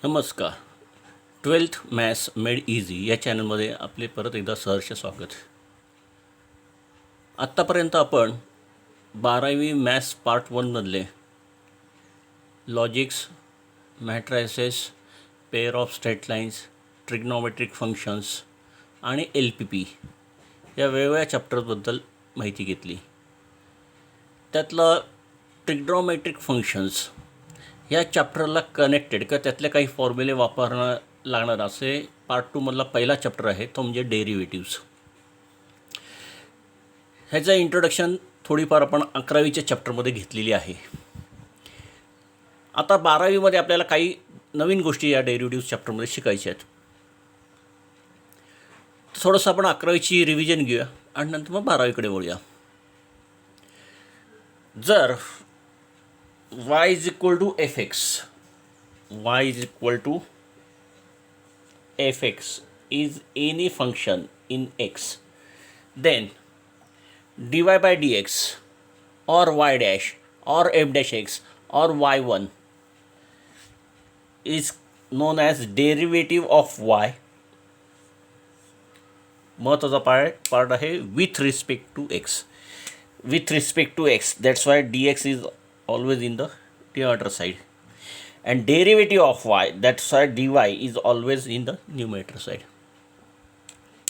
नमस्कार. 12th maths made easy या चॅनलमध्ये आपले परत एकदा सहर्ष स्वागत. आत्तापर्यंत आपण 12वी मॅथ्स पार्ट 1मधले logics, matrices, pair of straight lines, trigonometric functions आणि LPP या वेगवेगळ्या चॅप्टर्सबद्दल माहिती घेतली. त्यातलं ट्रिग्नॉमेट्रिक फंक्शन्स या चॅप्टरला कनेक्टेड किंवा त्यातले काही फॉर्म्युले वापरणं लागणार असे पार्ट 2मधला पहिला चॅप्टर आहे, तो म्हणजे डेरिव्हेटिव्स. ह्याचं इंट्रोडक्शन थोडीफार आपण 11वीच्या चॅप्टरमध्ये घेतलेली आहे. आता 12वीमध्ये आपल्याला काही नवीन गोष्टी या डेरिव्हेटिव्स चॅप्टरमध्ये शिकायच्या आहेत. थोडंसं आपण 11वीची रिव्हिजन घेऊया आणि नंतर मग 12वीकडे वळूया. जर y is equal to fx, y is equal to fx is any function in x, then dy by dx or y dash or f dash x or y1 is known as derivative of y. महत्त्वाचा part आहे with respect to x. With respect to x, that's why dx is always in the denominator side, and derivative of y, that's why dy is always in the numerator side.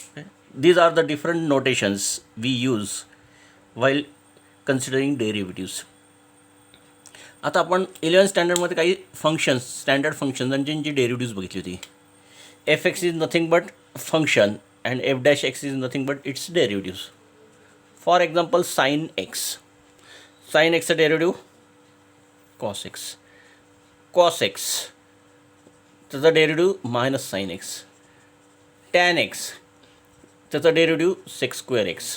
Okay? These are the different notations we use while considering derivatives. आता आपण 11th स्टँडर्डमध्ये काही functions, standard फंक्शन्सांची डेरिव्हेटिव्स बघितली होती. fx is nothing but function and f dash x is nothing but its derivatives. For example, sin x. Sin x चा derivative cos x. Cos x त्याचा derivative minus sine x. tan x त्याचा derivative sec square x.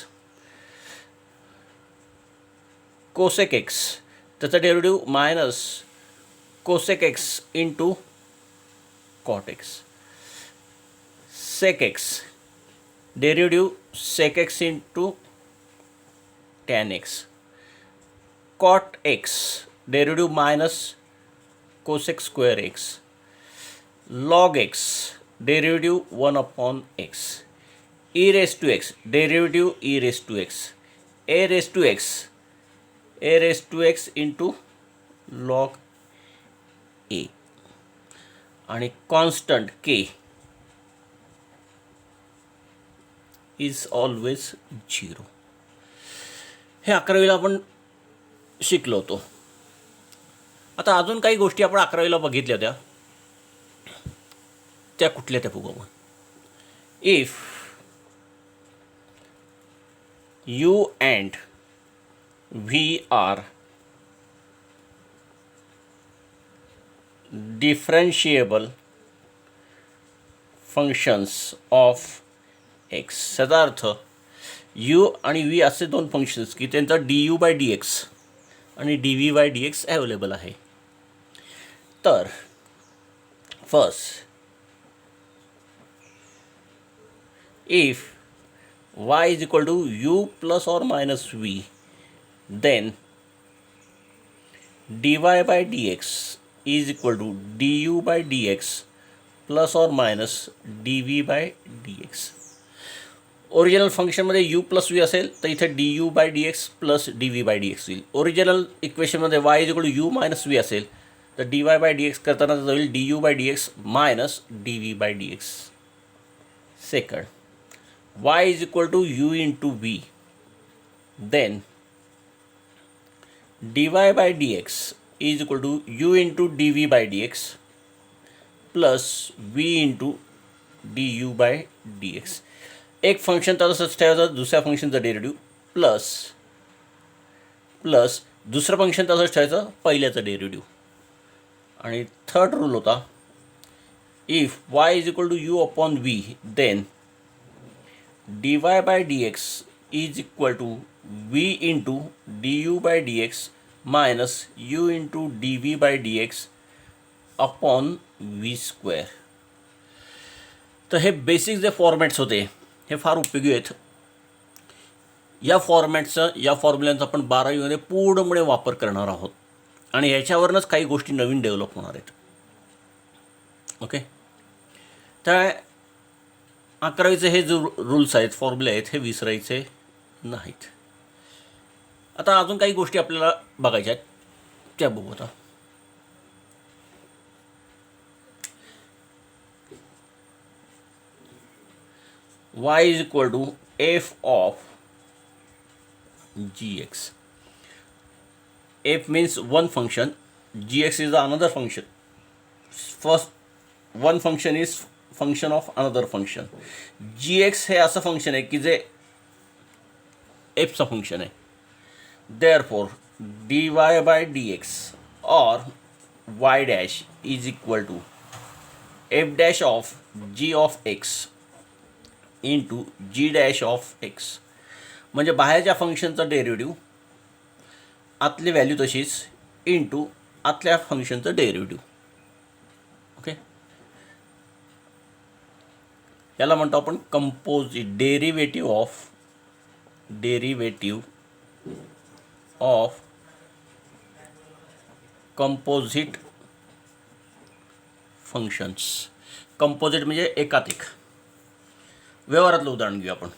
cosec x त्याचा derivative minus cosec x into cot x. sec x derivative sec x into tan x. cot x derivative minus cosec square x. log x derivative 1 upon x. e raised to x derivative e raised to x. a raised to x into log a. आणि constant k is always 0. हे 11वीला आपण शिकलो होतो. आता अजून काही गोष्टी आपण 11वीला बघितल्या होत्या, त्या कुठल्या त्या बघू आपण. If u and v are differentiable functions of x. याचा अर्थ यू आणि व्ही असे दोन फंक्शन्स की त्यांचा डी बाय डी एक्स आणि d v by d x available आहे. तर first, if y is equal to u plus or minus v, then d y by d x is equal to d u by d x plus or minus d v by d x. Original फंक्शनमध्ये u plus v असेल तर इथे d u by d x plus d v by d x होईल. Original इक्वेशनमध्ये y is equal to u minus v असेल तर d y by d x करताना जाईल d u by d x minus d v by d x. Second, y is equal to u into v, then d y by d x is equal to u into d v by d x plus v into d u by d x. एक function तसंच ठेवायचं, दुसऱ्या फंक्शनचं derivative plus दुसरं function तसंच ठेवायचं, पहिल्याचं derivative. आणि थर्ड रूल होता, if y is equal to u upon v, then d y by d x is equal to v into d u by d x minus u into d v by d x upon v square. तर हे basic जे formats होते हे फार उपयोगी आहेत. या फॉर्मॅटचं, या फॉर्म्युल्यांचा आपण 12वीमध्ये पूर्णपणे वापर करणार आहोत आणि याच्यावरूनच काही गोष्टी नवीन डेव्हलप होणार आहेत. ओके, तर 11वीचे हे जो रूल्स आहेत, फॉर्म्युले आहेत, हे विसरायचे नाहीत. आता अजून काही गोष्टी आपल्याला बघायच्या आहेत, त्या बघू आता. y is equal to f of gx. f means one function, gx is another function. First one function is function of another function. gx हे असं फंक्शन आहे की जे f चं फंक्शन आहे. Therefore dy by dx or y dash is equal to f dash of g of x into g dash of x. म्हणजे बाहेरच्या फंक्शनचं डेरिव्हेटिव्ह आतली व्हॅल्यू तशीच इंटू आतल्या फंक्शनचं डेरिव्हेटिव्ह. ओके, याला म्हणतो आपण composite derivative of composite functions. Composite म्हणजे एकाधिक. व्यवहारातलं उदाहरण घेऊ आपण.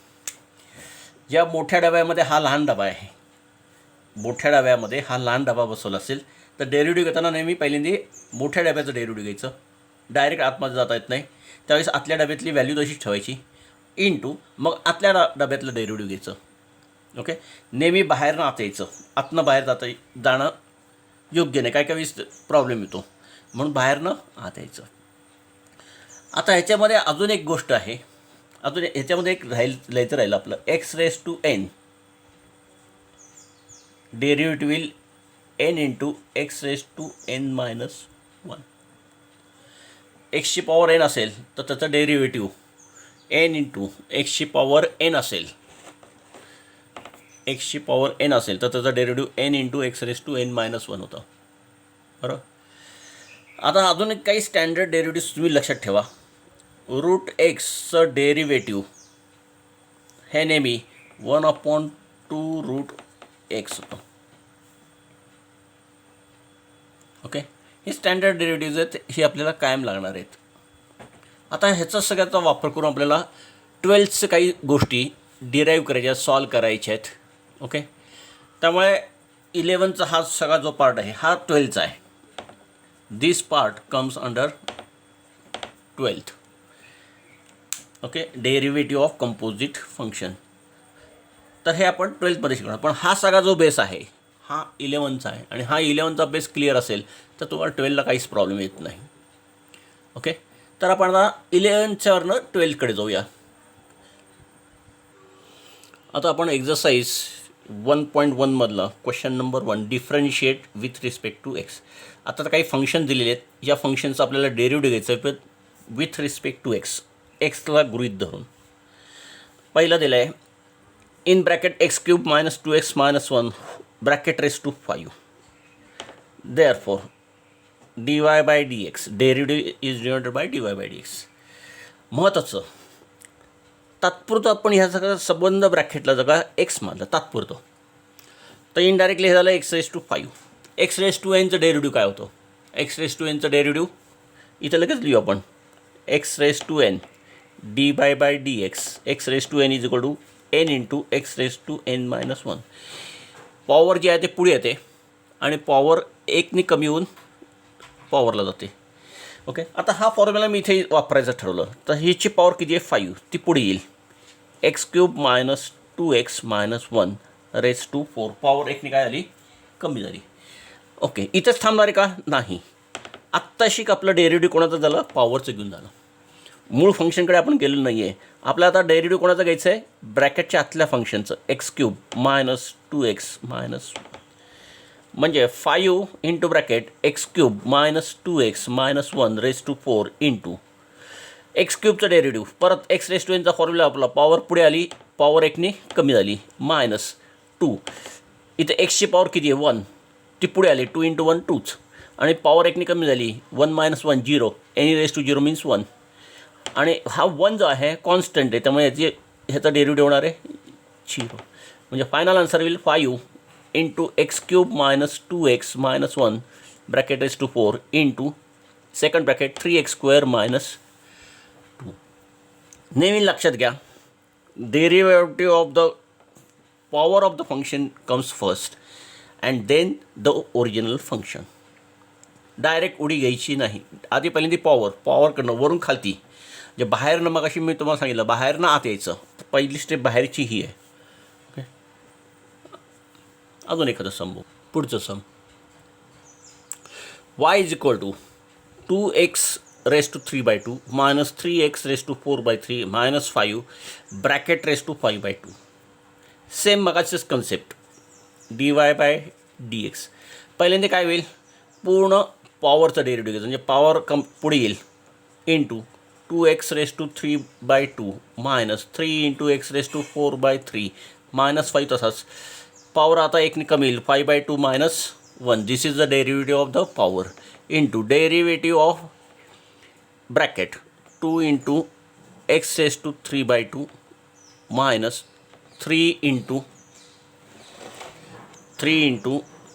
ज्या मोठ्या डब्यामध्ये हा लहान डबा आहे, मोठ्या डब्यामध्ये हा लहान डबा बसवला असेल तर डेरिव्हेटिव्ह घेताना नेहमी पहिल्यांदा मोठ्या डब्याचं डेरिव्हेटिव्ह घ्यायचं. डायरेक्ट आतमध्ये जाता येत नाही, त्यावेळेस आतल्या डब्यातली व्हॅल्यू तशीच ठेवायची इंटू मग आतल्या डब्यातलं डेरिव्हेटिव्ह घ्यायचं. ओके, नेहमी बाहेरनं आत यायचं, आतनं बाहेर जाणं योग्य नाही, काही वेळेस प्रॉब्लेम येतो, म्हणून बाहेरनं आत यायचं. आता ह्याच्यामध्ये अजून एक गोष्ट आहे, अजून ह्याच्यामध्ये एक लिहायचं राहिलं आपलं x raise to n. Derivative will n into x raise to n minus 1. एक्सची पॉवर एन असेल तर त्याचं डेरिव्हेटिव्ह एन इंटू एक्सची पॉवर एन असेल, एक्सची पॉवर एन असेल तर त्याचा derivative n into x raise to n minus 1 होतं. बरोबर. आता अजून एक काही स्टँडर्ड डेरिव्हेटिव्ह तुम्ही लक्षात ठेवा. रूट एक्सचं डेरिव्हेटिव्ह हे नेहमी 1/2 रूट एक्स होतं. ओके, हे स्टँडर्ड डेरिव्हेटिव्ज आहेत, हे आपल्याला कायम लागणार आहेत. आता ह्याचा सगळ्याचा वापर करून आपल्याला 12thचं काही गोष्टी डिराईव्ह करायच्या, सॉल्व करायच्या आहेत. ओके, त्यामुळे 11चा हा सगळा जो पार्ट आहे हा 12चा आहे. This part comes under 12th. Okay, derivative of composite function. तर हे आपण 12thमध्ये शिकणार. पण हा सगळा जो बेस आहे हा 11चा आहे, आणि हा 11चा बेस क्लिअर असेल तर तुम्हाला 12ला काहीच प्रॉब्लेम येत नाही. ओके, तर आपण आता 11च्यावरनं 12कडे जाऊया. आता आपण एक्झरसाइज 1.1 मधला question number 1 differentiate with respect to x. आता तर काही फंक्शन दिलेले आहेत, या फंक्शनचं आपल्याला डेरिव्हेटिव्ह घ्यायचं आहे विथ रिस्पेक्ट टू एक्स, एक्सला गृहीत धरून. पहिलं दिलं आहे in bracket x cube minus 2x minus 1 bracket raise to 5. Therefore dy by dx derivative is denoted by dy by dx. महत्त्वाचं तात्पुरतं आपण ह्या सगळं संबंध ब्रॅकेटला जगा एक्स मानलं तात्पुरतं, तर इनडायरेक्टली हे झालं x raise to 5. X raise to एनचं डेरिव्हेटिव्ह काय होतं? एक्स रेस टू एनचं डेरिव्हेटिव्ह इथं लगेच लिहू आपण. X raise to n d by by d x raise to n is equal to n into x raise to n minus 1. Power जी आहे ते पुढे येते आणि पॉवर 1ने कमी होऊन पॉवरला जाते. ओके, आता हा फॉर्म्युला मी इथे वापरायचं ठरवलं तर हीची पॉवर किती आहे 5, ती पुढे येईल x cube minus 2x minus 1 raise to 4. Power 1ने काय झाली? कमी झाली. ओके, इथंच थांबणार आहे का? नाही. आत्ताशी आपलं डेरिव्हेटिव्ह कोणाचं झालं? पॉवरचं घेऊन झालं. मूळ फंक्शनकडे आपण गेलेलो नाही आहे. आपल्याला आता डेरिव्हेटिव्ह कोणाचं घ्यायचं आहे? ब्रॅकेटच्या आतल्या फंक्शनचं x cube minus 2x minus, म्हणजे 5 into bracket x cube minus 2x minus 1 raise to 4 into x क्यूबचं डेरिव्हेटिव्ह. परत एक्स रेस टू एनचा फॉर्म्युला आपला, पॉवर पुढे आली, पॉवर 1ने कमी झाली, मायनस 2. इथे एक्सची पॉवर किती आहे? 1, ती पुढे आली, 2 इंटू 1 2च, आणि पॉवर 1ने कमी झाली, 1 minus 1 0, any raise to 0 means 1. आणि हा 1 जो आहे कॉन्स्टंट आहे, त्यामुळे ह्याचा डेरिव्हेटिव्ह होणार आहे 0. म्हणजे final answer will 5 into x cube minus 2x minus 1 bracket raise to 4 into second bracket 3x² minus 2. नेहमी लक्षात घ्या, derivative of the power of the function comes first and then the original function. Direct उडी घ्यायची नाही. आधी पहिल्यांदा पॉवरकडनं वरून खालती, जे बाहेरनं मग अशी मी तुम्हाला सांगितलं बाहेरनं आत यायचं. पहिली स्टेप बाहेरची ही आहे. ओके, अजून एखादं सम बघू. पुढचं sum y is equal to 2x⁻³ minus 3x⁻⁴/3 minus 5 bracket ⁻⁵/2. Same मगाचीच कन्सेप्ट dy/dx. पहिल्यांदा काय होईल, पूर्ण पॉवरचं डेरिव्हेटिव्ह घ्यायचं, म्हणजे पॉवर पुढे येईल into 2x⁻³ minus 3 × x⁻⁴/3 minus 5. तसाच पॉवर आता एकने कमी येईल, 5/2 minus 1. This is the derivative of the power into derivative of bracket 2 × x⁻³ minus 3 ×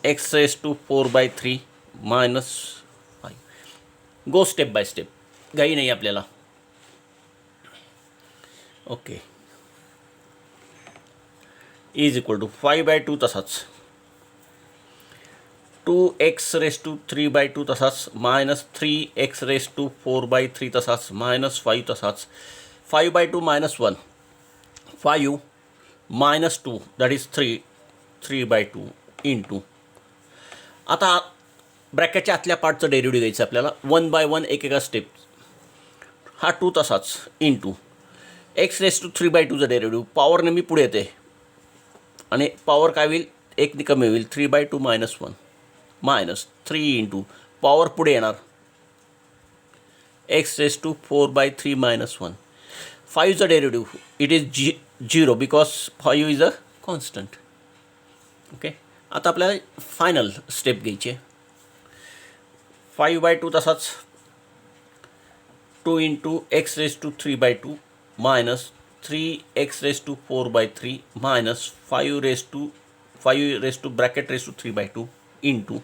x⁻⁴/3 minus 5. Go step by step, घाई नाही आपल्याला. ओके, इज इक्वल टू 5/2 तसाच, 2x⁻³ तसाच, मायनस 3x⁻⁴/3 तसाच, मायनस 5 तसाच, 5/2 minus 1, 5 minus 2 that is 3/2 into. आता ब्रॅकेटच्या आतल्या पार्टचं derivative घ्यायचं आपल्याला 1 बाय 1 एकेका स्टेप. हा 2 तसाच इंटू x⁻⁴/2चं डेरिव्हेटिव्ह. पॉवर नेहमी पुढे येते आणि पॉवर काय होईल, एकने कमी होईल, 3/2 मायनस 1 मायनस 3 इंटू पॉवर पुढे येणार x⁻⁴/3 मायनस 1. 5चं derivative it is 0 because 5 is a constant. Okay, आता आपल्याला फायनल स्टेप घ्यायची आहे. 5/2 तसाच, 2 × x⁻³ minus 3x⁻⁴/3 minus 5 bracket ⁻⁵/2 into.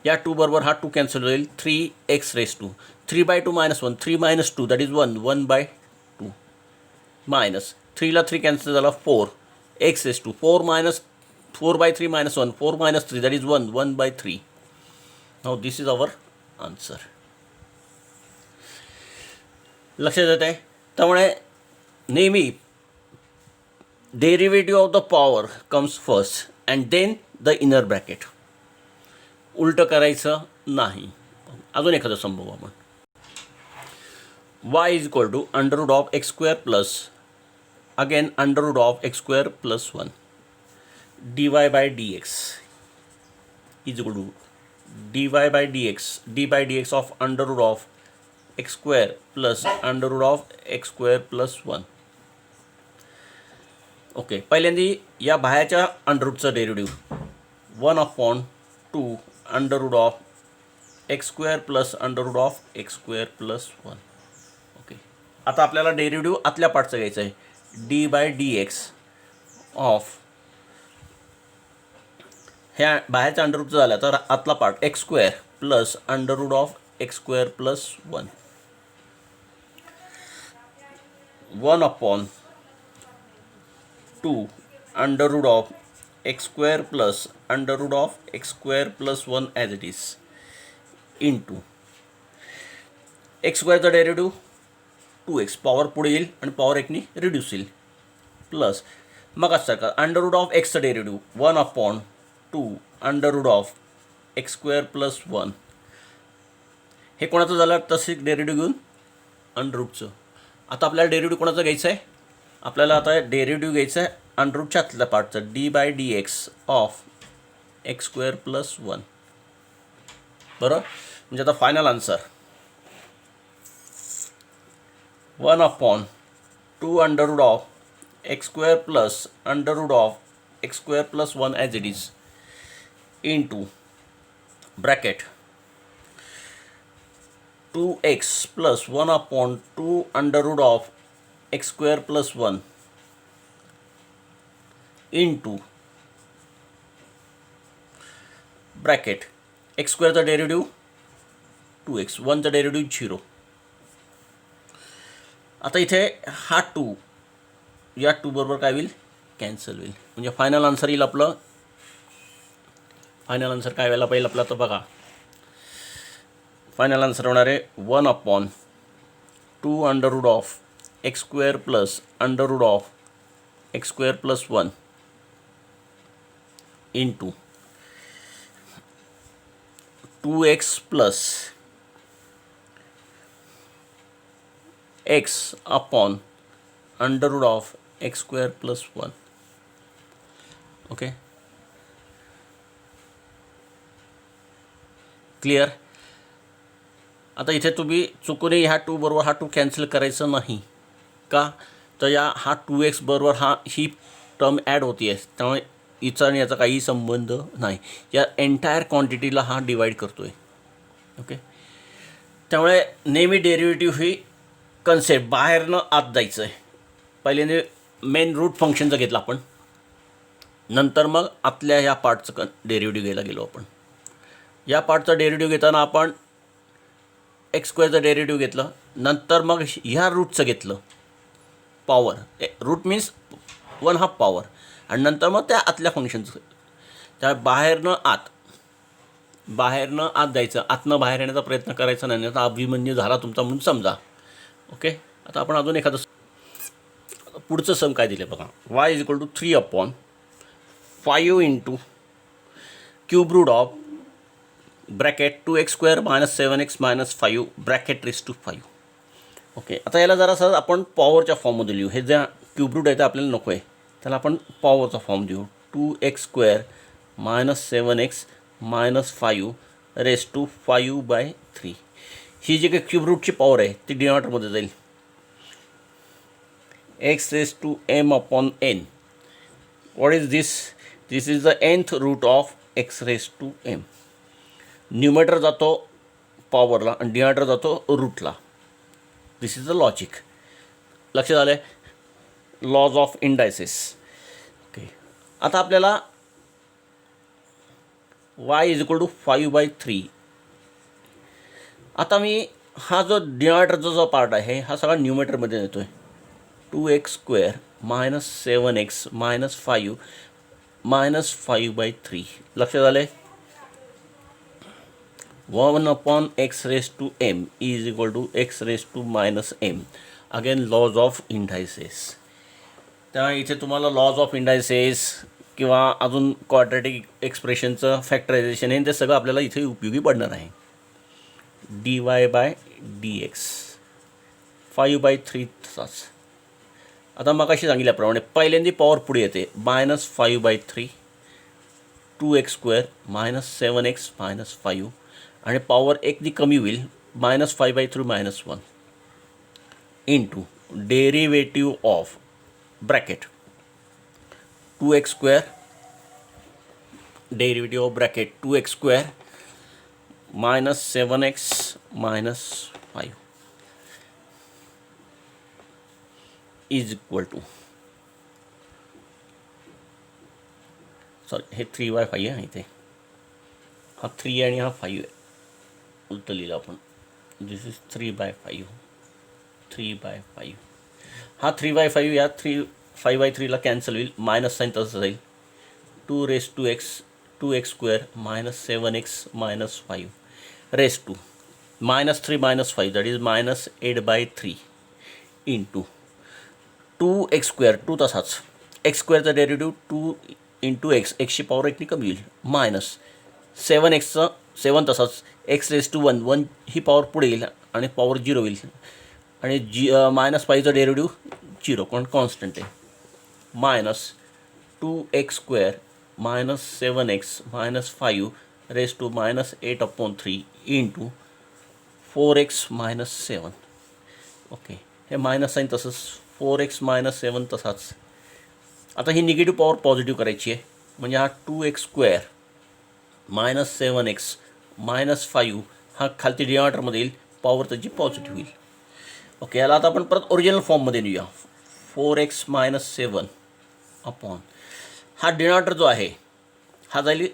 या 2 बरोबर हा 2 कॅन्सल होईल, 3x⁻², 3/2 minus 1, 3 minus 2 that is 1/2 minus 3ला 3 कॅन्सल झाला, 4x⁻², 4 minus 4/3 minus 1, 4 minus 3 that is 1/3. Now this is our answer. लक्षात येत आहे. त्यामुळे नेहमी derivative of the power comes first and then the inner bracket. उलटं करायचं नाही. अजून एखादं सम बघू आपण. y is equal to √x² plus again √x² plus 1 dy/dx is equal to dy/dx of √x² plus √x² plus 1. Okay, पहिल्यांदा या बाहेरच्या अंडररूटचं derivative 1/2 √x² plus √x² plus 1. Okay, आता आपल्याला डेरिव्हेटिव्ह आतल्या पार्टचं घ्यायचं आहे, dy/dx ऑफ ह्या बाहेरच्या अंडररूटचं झालं तर आतला part x² plus √x² plus 1. 1/2 √x² plus √x² plus 1 as it is into x²चं डेरिव्हेटिव्ह 2x, पॉवर पुढे येईल आणि पॉवर एकनी रिड्यूस येईल, प्लस मग असं का √x चं डेरिव्हेटिव्ह 1/2 √x² प्लस 1. हे कोणाचं झालं, तसे डेरिव्हेटिव्ह घेऊन अंडररूटचं. आता आपल्याला डेरिव्हेटिव्ह कोणाचं घ्यायचं आहे, आपल्याला आता डेरिव्हेटिव्ह घ्यायचं आहे अंडररूटच्या आतल्या पार्टचं dy/dx ऑफ x² प्लस 1. बरोबर, म्हणजे आता final answer 1/2 √x² plus √x² plus 1 as it is into bracket 2x plus 1/2 √x² plus 1 into bracket x² चा डेरिव्हेटिव्ह 2x, 1चा डेरिव्हेटिव्ह 0. आता इथे हा 2 या 2 बरोबर काय होईल, कॅन्सल होईल. म्हणजे फायनल आन्सर येईल आपलं. फायनल आन्सर काय व्हायला पाहिजे आपला, तर बघा फायनल आन्सर होणार आहे 1/2 under root of x square plus under root of x square plus 1 into 2x plus x upon under root of x square plus 1. Okay, clear. आता इथे तुम्ही चुकूनही ह्या 2 बरोबर हा 2 कॅन्सल करायचं नाही का, तर हा 2x बरोबर ही टर्म ॲड होती आहे, त्यामुळे हिचा आणि याचा काही संबंध नाही. या एंटायर क्वांटिटीला हा डिवाईड करतो आहे. ओके, त्यामुळे नेहमी डेरिव्हेटिव्ह ही कन्सेप्ट बाहेरनं आत जायचं आहे. पहिल्यांदा मेन रूट फंक्शनचं घेतलं आपण, नंतर मग आतल्या ह्या पार्टचं डेरिव्हेटिव्ह घ्यायला गेलो आपण. या पार्टचं डेरिव्हेटिव्ह घेताना आपण एक्स स्क्वेअरचं डेरिव्हेटिव्ह घेतलं, नंतर मग ह्या रूटचं घेतलं पॉवर. रूट मीन्स 1/2 पॉवर, आणि नंतर मग त्या आतल्या फंक्शनचं. त्या बाहेरनं आत जायचं, आतनं बाहेर येण्याचा प्रयत्न करायचा नाही, आता अभिमन्यू झाला तुमचा म्हणून समजा. ओके, आता आपण अजून एखादं पुढचं सम काय दिलं बघा. y = 3/5 into cube root of bracket 2x² - 7x - 5 bracket raise to 5. Okay, आता याला जरासं आपण पॉवरच्या फॉर्ममध्ये लिहू. हे ज्या क्यूब रूट आहे ते आपल्याला नको आहे, त्याला आपण पॉवरचा फॉर्म देऊ. 2x² - 7x - 5 raise to 5/3. ही जी काही क्यूब रूटची पॉवर आहे ती डिनॉमिनेटरमध्ये जाईल. x raised to m upon n. What is this? This is the nth root of x raised to m. Numerator जातो पॉवरला आणि डिनॉमिनेटर जातो रूटला. दिस इज द लॉजिक. लक्षात आलं आहे, लॉज ऑफ इंडायसेस. ओके, आता आपल्याला y = 5/3. आता मी हा जो डिनॉमिनेटरचा जो पार्ट आहे हा सगळा न्यूमरेटरमध्ये येतो आहे. 2x² - 7x - 5 - 5/3. लक्षात आलं आहे. 1/x raised to m is equal to x raised to -m. Again laws of indices. त्यामुळे इथे तुम्हाला लॉज ऑफ इंडायसेस किंवा अजून क्वाड्रॅटिक एक्सप्रेशनचं फॅक्टरायझेशन आहे ते सगळं आपल्याला इथे उपयोगी पडणार आहे. dy/dx 5/3 तसाच. आता मग अशी सांगितल्याप्रमाणे पहिल्यांदा पॉवर पुढे येते -5/3 2x² - 7x - 5, आणि पॉवर एक दी कमी होईल -5/3 - 1 into derivative of bracket 2x² derivative of bracket 2x² - 7x - 5 is equal to, sorry हे 3/5 आहे. इथे हा 3 आणि हा 5 आहे, उलटं लिहिलं आपण. दिस इज 3/5. 3/5 हा 3/5 या 5/3ला कॅन्सल होईल, मायनस साईन तसं जाईल. 2x² - 7x - 5 raise to -3 - 5 that is -8/3 into 2x², 2 तसाच, x² डेरिव्हेटिव्ह 2 इंटू एक्स, एक्सची पॉवर एकनी कमी होईल, मायनस 7x 7 तसाच, x raised to 1 he power पुढे येईल आणि पॉवर 0 होईल, आणि -5चं डेरिव्हेटिव्ह 0 पण कॉन्स्टंट आहे. -2x² - 7x - 5 raise to -8/3 into 4x - 7. Okay, हे मायनस साईन तसंच, 4x - 7 तसाच. आता ही निगेटिव्ह पॉवर पॉझिटिव्ह करायची आहे, म्हणजे हा 2x² - 7x - 5 हा खालती डिनॉमिनेटरमध्ये येईल, पॉवर त्याची पॉझिटिव्ह होईल. ओके, याला आता आपण परत ओरिजिनल फॉर्ममध्ये लिहूया. 4x - 7 अपॉन हा डिनॉमिनेटर जो आहे हा जाईल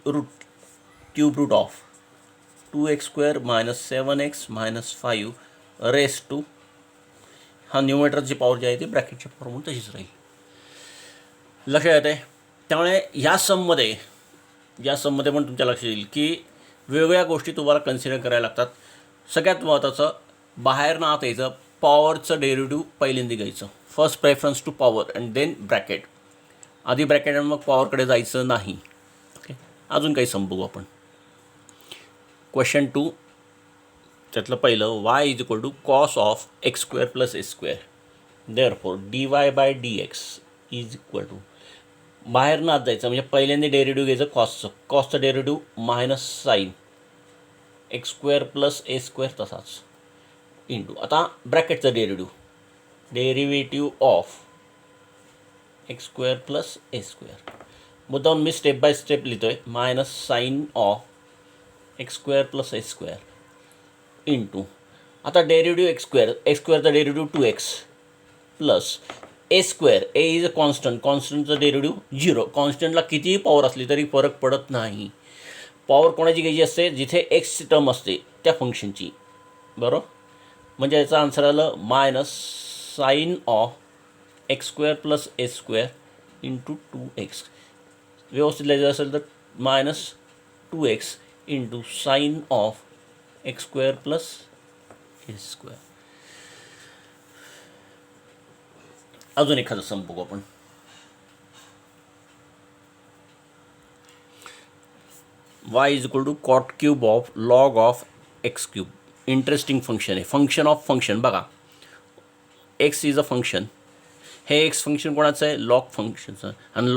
root cube root of 2x² minus 7x minus 5 raise to, हा न्यूमरेटरची पॉवर जी आहे ती ब्रॅकेटची पॉवर म्हणून तशीच राहील. लक्षात येते. त्यामुळे या सममध्ये पण तुमच्या लक्षात येईल की वेगवेगळ्या गोष्टी तुम्हाला कन्सिडर करायला लागतात. सगळ्यात महत्त्वाचं, बाहेरनं आत यायचं, पॉवरचं डेरिव्हेटिव्ह पहिल्यांदा घ्यायचं. First preference to power and then bracket. आधी ब्रॅकेट आणि मग पॉवरकडे जायचं नाही. ओके, अजून काही संपू आपण. क्वेश्चन 2 त्यातलं पहिलं, y is equal to cos of x² plus a². Therefore dy/dx is equal to, बाहेरनं आत जायचं म्हणजे पहिल्यांदा डेरिव्हेटिव्ह घ्यायचं कॉसचं derivative minus sine x² plus a² तसाच इंटू, आता ब्रॅकेटचं derivative of x² plus a². मुद्दाम मी स्टेप बाय स्टेप लिहितो आहे. Minus sine of x² plus a² into, आता डेरिव्हेटिव्ह x²चा derivative 2x plus a². A is a कॉन्स्टंटचं डेरिव्हेटिव्ह 0. कॉन्स्टंटला कितीही पॉवर असली तरी फरक पडत नाही. पॉवर कोणाची घ्यायची असते? जिथे एक्सची टर्म असते त्या फंक्शनची. बरोबर, म्हणजे याचा आन्सर आलं minus sine of x² plus a² into 2x. व्यवस्थित लिहायचं असेल तर minus 2x into sine of x² plus a². अजून एखादं संपू आपण. y is equal to cot cube of log of x³. Interesting function आहे. फंक्शन ऑफ फंक्शन बघा, x इज अ फंक्शन. हे एक्स फंक्शन कोणाचं आहे? लॉग फंक्शनचं. आणि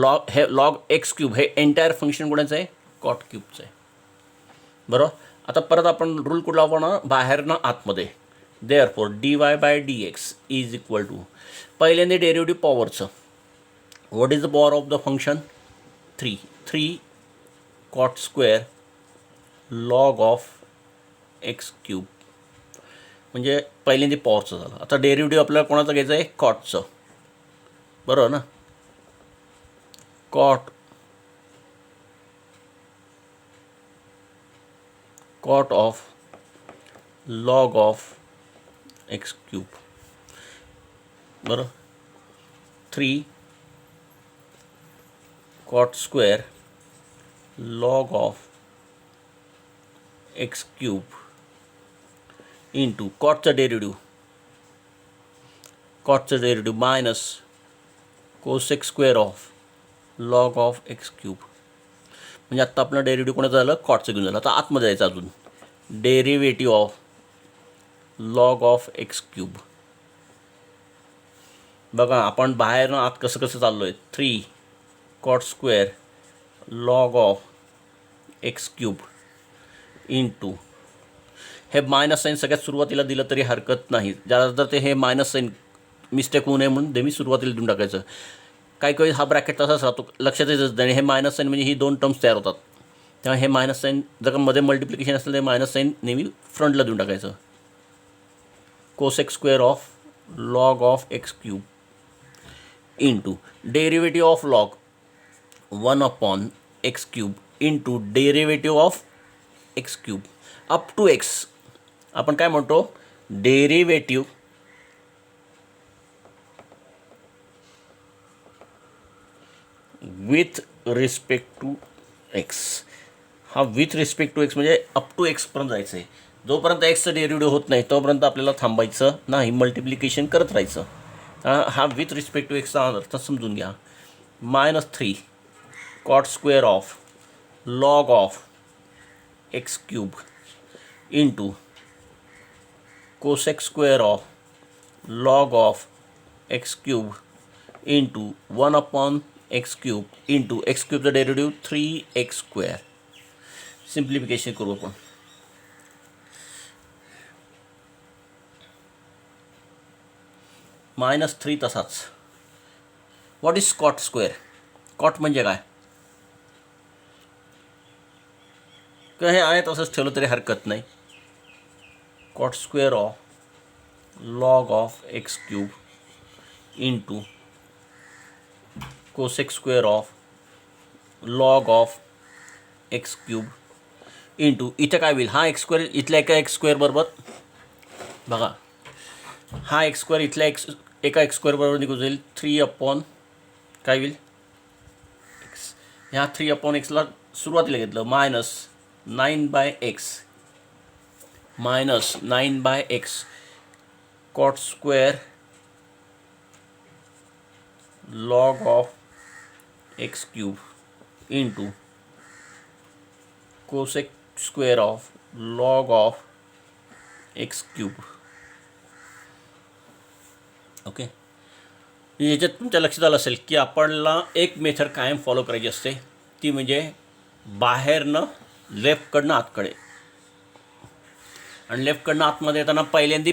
लॉग x³ हे एंटायर फंक्शन कोणाचं आहे? कॉट क्यूबचं आहे. बरोबर. आता परत आपण रूल कुठला वापरणार? बाहेरनं आतमध्ये. Therefore dy/dx is equal to, पहिल्यांदा डेरिव्हेटिव्ह पॉवरचं. What is the power of the function? 3 cot square log of x³. म्हणजे पहिल्यांदा पॉवरचं झालं. आता डेरिव्हेटिव्ह आपल्याला कोणाचं घ्यायचं आहे? कॉटचं. बरोबर ना. Cot of log of x³. बरोबर. 3 cot square log of x³ into कॉटचं derivative minus cosec square of log of x³. म्हणजे आत्ता आपलं डेरिव्हेटिव्ह कोणाचं झालं? कॉटचं घेऊन झालं. आता आतमध्ये जायचं अजून. Derivative of log of x³. बघा आपण बाहेरनं आत कसं चाललो आहे. 3 cot square log of x³ into, हे मायनस साईन सगळ्यात सुरुवातीला दिलं तरी हरकत नाही. जर ते हे मायनस साईन मिस्टेक होऊ नये म्हणून ते मी सुरुवातीला देऊन टाकायचं. काही हा ब्रॅकेट तसाच राहतो, लक्षात येतच नाही. हे मायनस साईन म्हणजे ही 2 टर्म्स तयार होतात. त्यामुळे हे मायनस साईन जर मध्ये मल्टिप्लिकेशन असेल तर मायनस साईन नेहमी फ्रंटला देऊन टाकायचं. Cosec square of log of x³ into derivative of log 1/x³ into derivative of x³ up to x. आपण काय म्हणतो? Derivative with respect to x. हा विथ रिस्पेक्ट टू x म्हणजे अप टू एक्सपर्यंत जायचं आहे. जोपर्यंत एक्सचं डेरिव्हेटिव्ह होत नाही तोपर्यंत आपल्याला थांबायचं नाही, मल्टिप्लिकेशन करत राहायचं. हा विथ रिस्पेक्ट टू एक्सचा अर्थ समजून घ्या. -3 cot square of log of x³ into cosec square of log of x³ into 1/x³ into x³ derivative 3x². Simplification करू आपण. -3 तसाच. What is cot square? Cot म्हणजे काय? का हे आहे तसंच ठेवलं तरी हरकत नाही. Cot square of log of x³ into cosec square of log of x³ into इथे काय होईल, हा एक्स स्क्वेअर इथल्या एका एक्स स्क्वेअर बरोबर बघा, हा एक्स स्क्वेअर इथल्या एका एक्स स्क्वेअर बरोबर निघून जाईल 3 अपॉन काय होईल एक्स. ह्या 3 अपॉन एक्सला सुरुवातीला घेतलं minus 9/x cot square log of x cube into cosec square of log of x cube. Okay, याच्यात तुमच्या लक्षात आलं असेल की आपल्याला एक मेथड कायम फॉलो करायची असते, ती म्हणजे बाहेरनं लेफ्टकडनं आतकडे, आणि लेफ्टकडनं आतमध्ये येताना पहिल्यांदा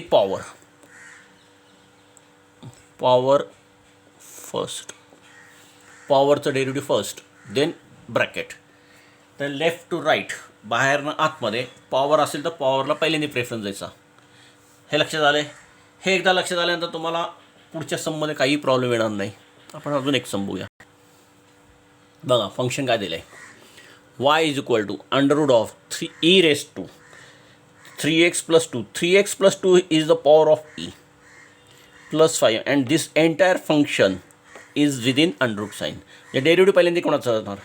पॉवरचं डेरिव्हेटिव्ह फर्स्ट, देन ब्रॅकेट. तर लेफ्ट टू राईट, बाहेरनं आतमध्ये पॉवर असेल तर पॉवरला पहिल्यांदा प्रेफरन्स द्यायचा. हे लक्षात आलं. हे एकदा लक्षात आल्यानंतर तुम्हाला पुढच्या सममध्ये काही प्रॉब्लेम येणार नाही. आपण अजून एक सम बघूया. बघा फंक्शन काय दिलं आहे, y is equal to under root of 3e raise to 3x plus 2. 3x plus 2 is the power of e plus 5 and this entire function is within under root sign. या डेरिव्हेटिव्ह पहिल्यांदा कोणाचं असणार,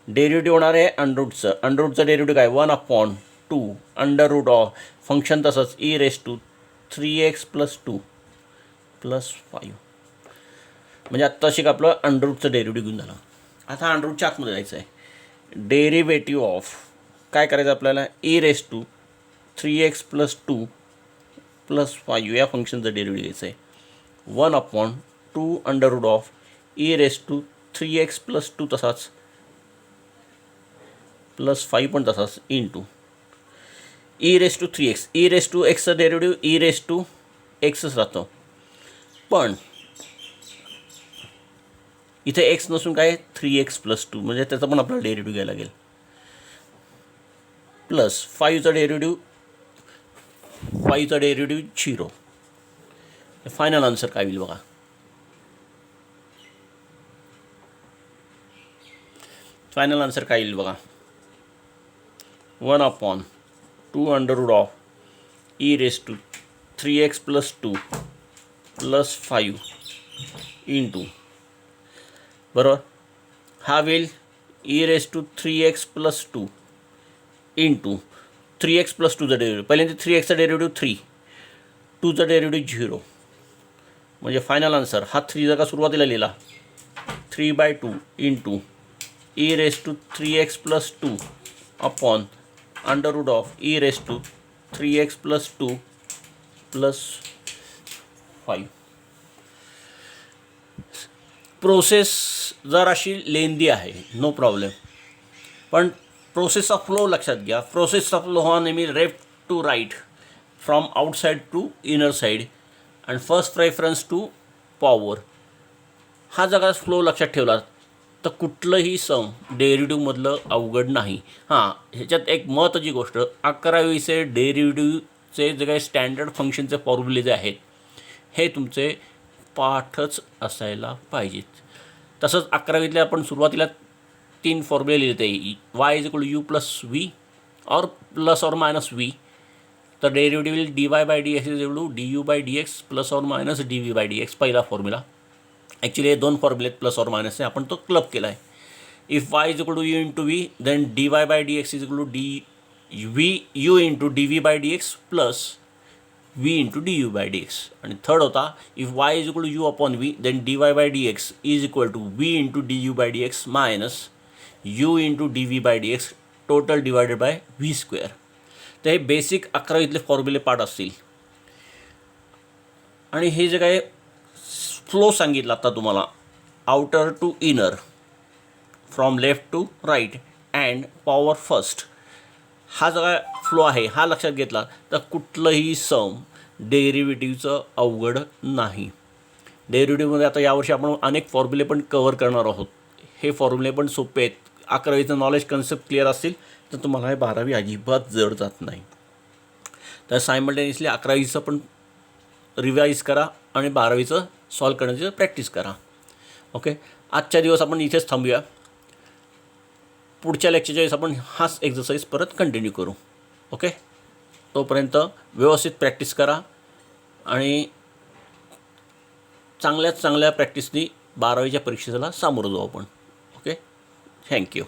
डेरिव्हेटिव्ह होणार आहे अंडररूटचं. अंडररूटचं डेरिव्हेटिव्ह काय 1/2 अंडररूट ऑफ फंक्शन तसंच e raise to 3x plus 2 plus 5. म्हणजे आत्ता शिक आपलं अंडररूटचं डेरिव्हेटिव्ह घेऊन झालं. आता अंडररूटच्या आतमध्ये जायचं आहे. डेरिव्हेटिव्ह ऑफ काय करायचं आपल्याला, e raise to 3x plus 2 plus 5 या फंक्शनचं डेरिव्हेटिव्ह घ्यायचं आहे. 1/2 under root of e raise to 3x plus 2 तसाच प्लस 5 पण तसाच into e raise to 3x. e raise to एक्सचं डेरिव्हेटिव्ह e रेस टू एक्सच राहतं, पण इथे एक्स नसून काय 3x प्लस 2 म्हणजे त्याचा पण आपल्याला डेरिव्हेटिव्ह घ्यायला लागेल. प्लस 5चा डेरिव्हेटिव्ह 0. फायनल आन्सर काय होईल बघा, फायनल आन्सर काय येईल बघा, 1/2 under root of e raise to 3x plus 2 plus 5 into बरोबर, हा होईल e raise to 3x plus 2 into 3x plus 2चा डेरिव्हेटिव्ह, पहिल्यांदा 3xचा डेरिव्हेटिव्ह 3, 2चा डेरिव्हेटिव्ह 0. म्हणजे फायनल आन्सर हा 3 जर का सुरुवातीला लिहिला 3/2 into e raise to 3x plus 2 upon under root of e raise to 3x plus 2 plus 5. Process जराशी लेंदी आहे, नो प्रॉब्लेम, पण प्रोसेसचा फ्लो लक्षात घ्या. प्रोसेसचा फ्लो हा नेहमी left to right, from outside to inner side and first preference to power, हा जगा flow लक्षात ठेवला तर कुठलंही सम डेरिव्हेटिव्हमधलं अवघड नाही. हां, ह्याच्यात एक महत्त्वाची गोष्ट, 11वीचे डेरिव्हेटिव्हचे जे काही स्टँडर्ड फंक्शनचे फॉर्म्युले जे आहेत हे तुमचे पाठच असायला पाहिजेत. तसंच 11वीतल्या आपण सुरुवातीला 3 फॉर्म्युले लिहिते, y is equal to u plus v or plus or minus v. तर derivative will dy/dx is equal to du/dx plus or minus dv/dx. पहिला फॉर्म्युला, ॲक्च्युली हे 2 फॉर्म्युले प्लस और मायनस आहे, आपण तो क्लब केला आहे. If y is equal to u into v then dy/dx is equal to u into dv/dx plus v into du/dx. आणि third होता, if y is equal to u upon v then dy/dx is equal to v into du/dx minus u into dv/dx total divided by v square. तर हे basic 11वीतले फॉर्म्युले part असतील. आणि हे जे काय flow सांगितलं आता तुम्हाला, outer to inner, from left to right and power first, हा जो काय फ्लो आहे हा लक्षात घेतला तर कुठलंही सम डेरिव्हेटिव्हचं अवघड नाही. डेरिव्हेटिव्हमध्ये आता यावर्षी आपण अनेक फॉर्म्युले पण कव्हर करणार आहोत. हे फॉर्म्युले पण सोपे आहेत. 11वीचं नॉलेज कन्सेप्ट क्लिअर असतील तर तुम्हाला हे 12वी अजिबात जड जात नाही. तर सायमल्टेनियसली 11वीचं पण रिवाईज करा आणि 12वीचं सॉल्व करण्याची प्रॅक्टिस करा. ओके, आजच्या दिवस आपण इथेच थांबूया. पुढच्या लेक्चरच्या वेळेस आपण हाच एक्झरसाईज परत कंटिन्यू करू. ओके, तोपर्यंत व्यवस्थित प्रॅक्टिस करा आणि चांगल्यात चांगल्या प्रॅक्टिसनी 12वीच्या परीक्षेला सामोरं जाऊ आपण. Okay, thank you.